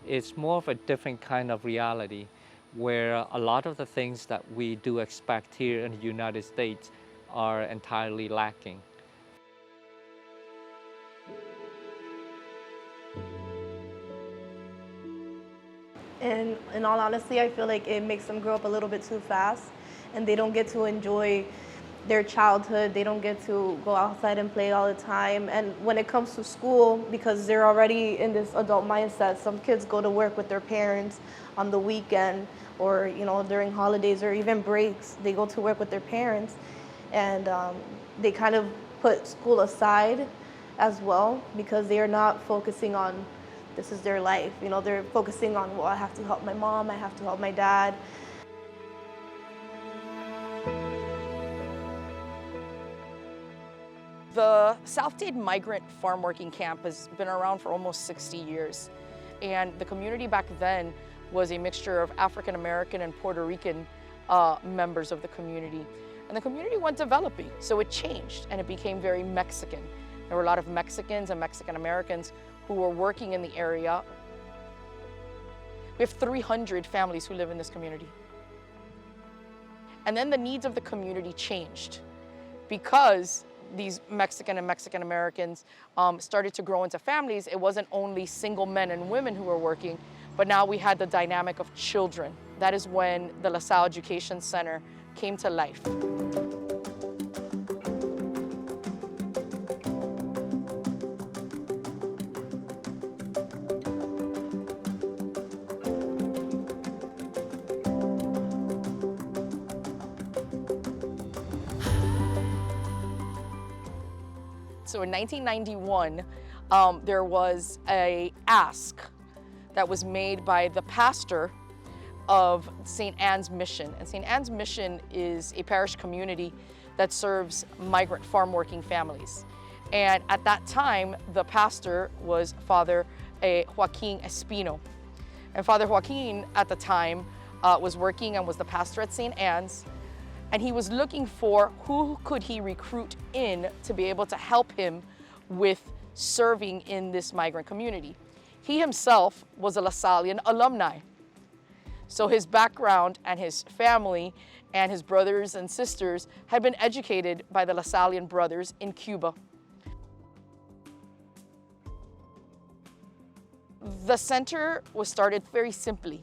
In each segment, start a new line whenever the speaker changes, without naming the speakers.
It's more of a different kind of reality where a lot of the things that we do expect here in the United States are entirely lacking.
And in all honesty, I feel like it makes them grow up a little bit too fast and they don't get to enjoy their childhood. They don't get to go outside and play all the time. And when it comes to school, because they're already in this adult mindset, some kids go to work with their parents on the weekend or, during holidays or even breaks. They go to work with their parents and they kind of put school aside as well because they are not focusing on this is their life. They're focusing on, well, I have to help my mom, I have to help my dad.
The South-Dade Migrant Farm Working Camp has been around for almost 60 years. And the community back then was a mixture of African American and Puerto Rican members of the community. And the community went developing, so it changed and it became very Mexican. There were a lot of Mexicans and Mexican Americans who were working in the area. We have 300 families who live in this community. And then the needs of the community changed because these Mexican and Mexican Americans started to grow into families. It wasn't only single men and women who were working, but now we had the dynamic of children. That is when the Salle Educational Center came to life. So in 1991, there was an ask that was made by the pastor of St. Anne's Mission. And St. Anne's Mission is a parish community that serves migrant farm working families. And at that time, the pastor was Father Joaquin Espino. And Father Joaquin at the time was working and was the pastor at St. Anne's. And he was looking for who could he recruit in to be able to help him with serving in this migrant community. He himself was a LaSallian alumni. So his background and his family and his brothers and sisters had been educated by the LaSallian brothers in Cuba. The center was started very simply.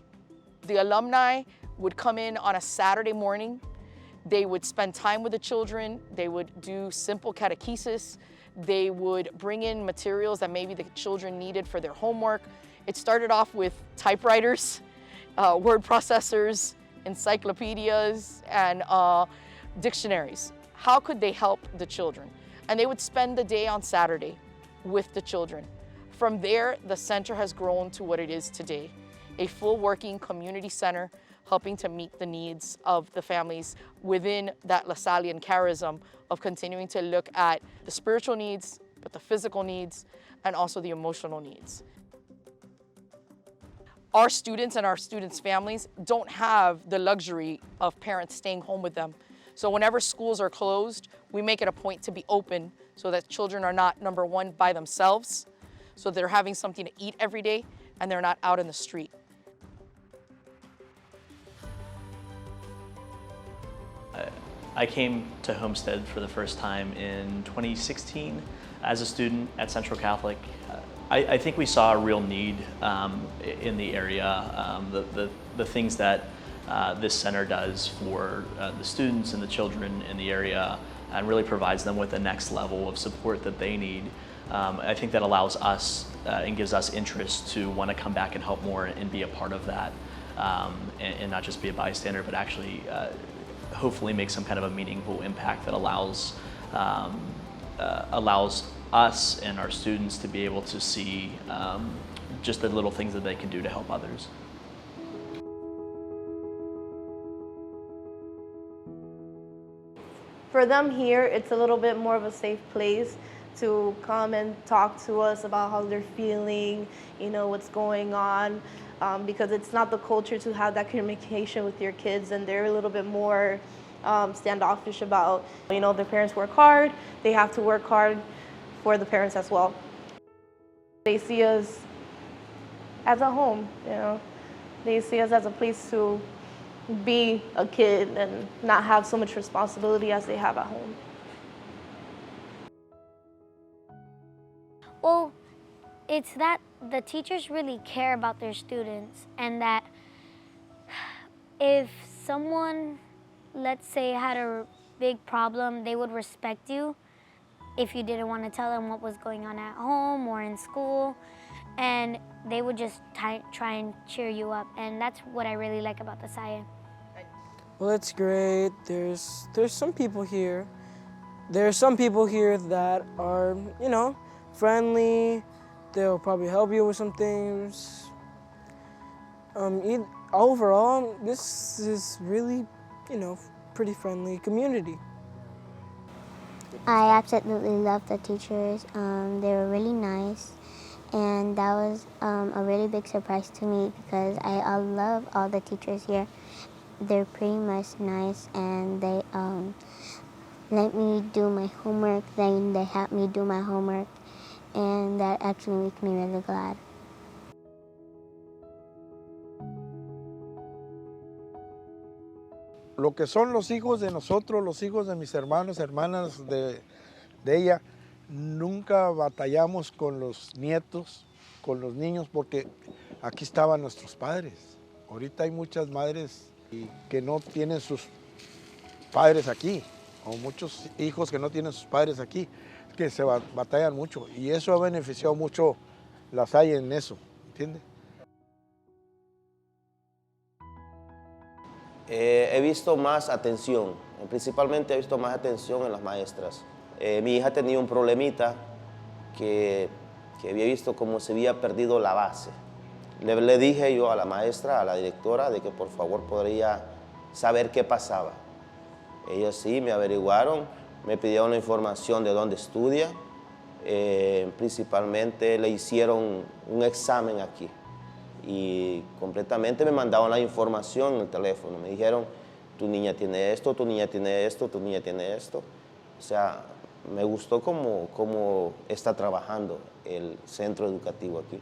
The alumni would come in on a Saturday morning. They would spend time with the children. They would do simple catechesis. They would bring in materials that maybe the children needed for their homework. It started off with typewriters, word processors, encyclopedias, and dictionaries. How could they help the children? And they would spend the day on Saturday with the children. From there, the center has grown to what it is today, a full working community center helping to meet the needs of the families within that LaSallian charism of continuing to look at the spiritual needs, but the physical needs, and also the emotional needs. Our students and our students' families don't have the luxury of parents staying home with them. So whenever schools are closed, we make it a point to be open so that children are not, number one, by themselves, so they're having something to eat every day and they're not out in the street.
I came to Homestead for the first time in 2016 as a student at Central Catholic. I think we saw a real need in the area. The things that this center does for the students and the children in the area and really provides them with the next level of support that they need. I think that allows us and gives us interest to want to come back and help more and be a part of that and not just be a bystander, but actually hopefully make some kind of a meaningful impact that allows us and our students to be able to see just the little things that they can do to help others.
For them here, it's a little bit more of a safe place to come and talk to us about how they're feeling, what's going on, because it's not the culture to have that communication with your kids, and they're a little bit more standoffish about, their parents work hard, they have to work hard for the parents as well. They see us as a home, you know. They see us as a place to be a kid and not have so much responsibility as they have at home.
Well, it's that the teachers really care about their students, and that if someone, let's say, had a big problem, they would respect you if you didn't want to tell them what was going on at home or in school, and they would just try and cheer you up, and that's what I really like about the Salle.
Well, it's great. There's some people here. There are some people here that are, you know, friendly. They'll probably help you with some things. Overall, this is really, you know, pretty friendly community.
I absolutely love the teachers. They were really nice, and that was a really big surprise to me because I love all the teachers here. They're pretty much nice, and they let me do my homework, then they help me do my homework, and that actually makes me really glad.
Lo que son los hijos de nosotros, los hijos de mis hermanos, hermanas de ella, nunca batallamos con los nietos, con los niños, porque aquí estaban nuestros padres. Ahorita hay muchas madres que no tienen sus padres aquí, o muchos hijos que no tienen sus padres aquí, que se batallan mucho, y eso ha beneficiado mucho la Salle en eso, ¿entiendes?
He visto más atención, principalmente he visto más atención en las maestras. Mi hija tenía un problemita que había visto como se había perdido la base. Le dije yo a la maestra, a la directora, de que por favor podría saber qué pasaba. Ellos sí me averiguaron, me pidieron la información de dónde estudia, principalmente le hicieron un examen aquí. Y completamente me mandaron la información en el teléfono. Me dijeron, tu niña tiene esto, tu niña tiene esto, tu niña tiene esto. O sea, me gustó cómo está trabajando el centro educativo aquí.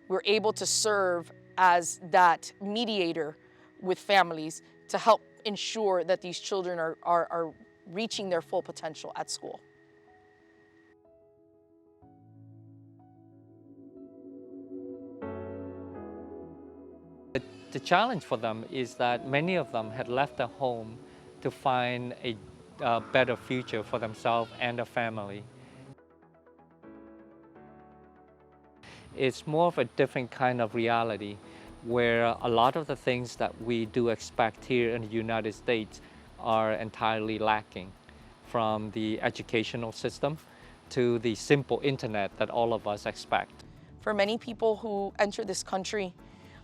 We're able to serve as that mediator with families to help ensure that these children are reaching their full potential at school.
The challenge for them is that many of them had left their home to find a better future for themselves and their family. It's more of a different kind of reality where a lot of the things that we do expect here in the United States are entirely lacking, from the educational system to the simple internet that all of us expect.
For many people who enter this country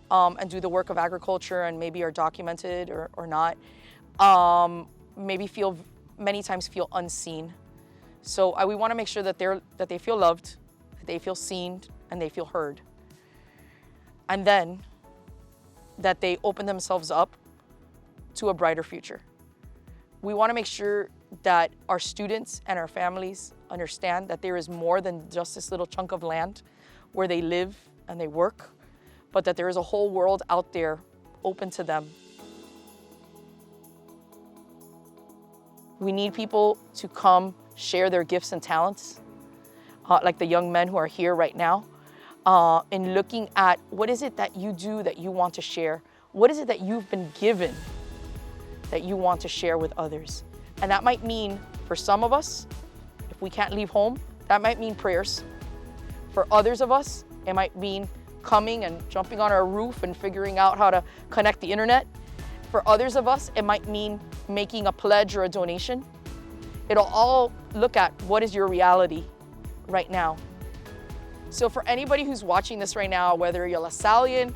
and do the work of agriculture and maybe are documented or not, many times feel unseen. So we want to make sure that they feel loved, that they feel seen, and they feel heard. And then that they open themselves up to a brighter future. We want to make sure that our students and our families understand that there is more than just this little chunk of land where they live and they work, but that there is a whole world out there open to them. We need people to come share their gifts and talents, like the young men who are here right now, in looking at what is it that you do that you want to share? What is it that you've been given that you want to share with others? And that might mean, for some of us, if we can't leave home, that might mean prayers. For others of us, it might mean coming and jumping on our roof and figuring out how to connect the internet. For others of us, it might mean making a pledge or a donation. It'll all look at what is your reality right now. So for anybody who's watching this right now, whether you're LaSallian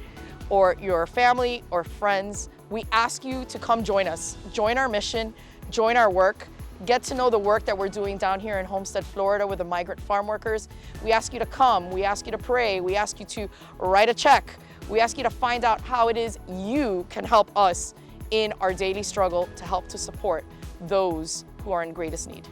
or your family or friends, we ask you to come join us. Join our mission, join our work, get to know the work that we're doing down here in Homestead, Florida with the migrant farm workers. We ask you to come, we ask you to pray, we ask you to write a check. We ask you to find out how it is you can help us in our daily struggle to help to support those who are in greatest need.